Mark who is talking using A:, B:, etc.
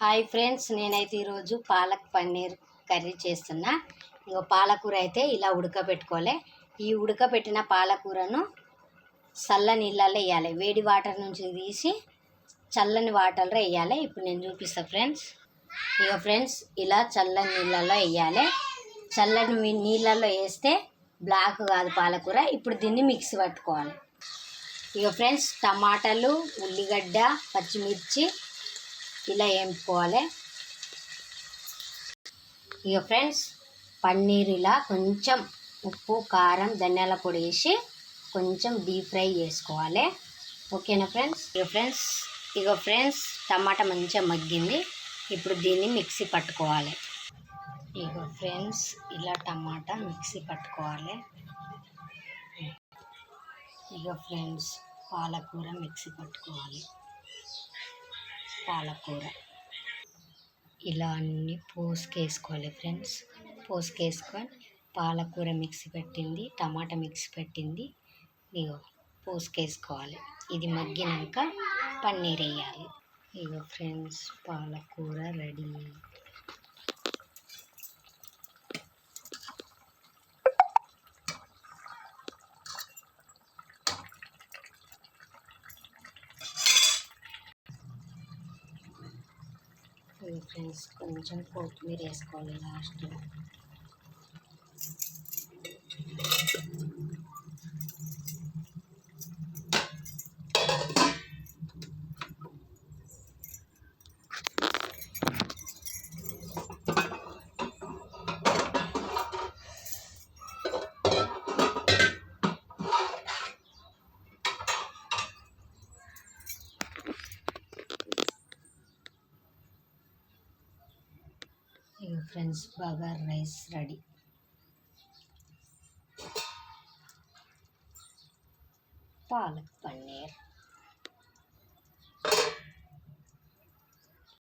A: Hi friends, నేనైతే ఈరోజు palak paneer curry చేస్తున్నా. ఇగో పాలకూర అయితే ఇలా ఉడకబెట్టుకోవాలి. ఈ ఉడకబెట్టిన పాలకూరను చల్ల నీళ్ళల్లో వేయాలి. వేడి వాటర్ నుంచి తీసి చల్లని వాటర్లో వేయాలి. ఇప్పుడు నేను చూపిస్తాను ఫ్రెండ్స్. ఇగో ఫ్రెండ్స్, ఇలా చల్లని నీళ్ళల్లో వేయాలి. చల్లని నీళ్ళల్లో వేస్తే బ్లాక్ కాదు పాలకూర. ఇప్పుడు దీన్ని మిక్సీ పట్టుకోవాలి. ఇగో ఫ్రెండ్స్, టమాటాలు, ఉల్లిగడ్డ, పచ్చిమిర్చి ఇలా వేయించుకోవాలి. ఇక ఫ్రెండ్స్, పన్నీర్ ఇలా కొంచెం ఉప్పు, కారం, ధనియాల పొడి వేసి కొంచెం డీప్ ఫ్రై చేసుకోవాలి. ఓకేనా ఫ్రెండ్స్? ఇక ఫ్రెండ్స్ టమాటా మంచిగా మగ్గింది. ఇప్పుడు దీన్ని మిక్సీ పట్టుకోవాలి. ఇక ఫ్రెండ్స్, ఇలా టమాటా మిక్సీ పట్టుకోవాలి. ఇక ఫ్రెండ్స్, పాలకూర మిక్సీ పట్టుకోవాలి. పాలకూర ఇలా అన్నీ పోసుకేసుకోవాలి ఫ్రెండ్స్. పోసుకేసుకొని పాలకూర మిక్సీ పెట్టింది, టమాటా మిక్సీ పెట్టింది ఇగో పోసుకేసుకోవాలి. ఇది మగ్గినాక పన్నీర్ వేయాలి. ఇగో ఫ్రెండ్స్, పాలకూర రెడీ. ఫ్రెండ్స్, కొంచెం కొత్తిమీర వేసుకోవాలి లాస్ట్లో. ఇక friends, bagara rice ready. Palak paneer.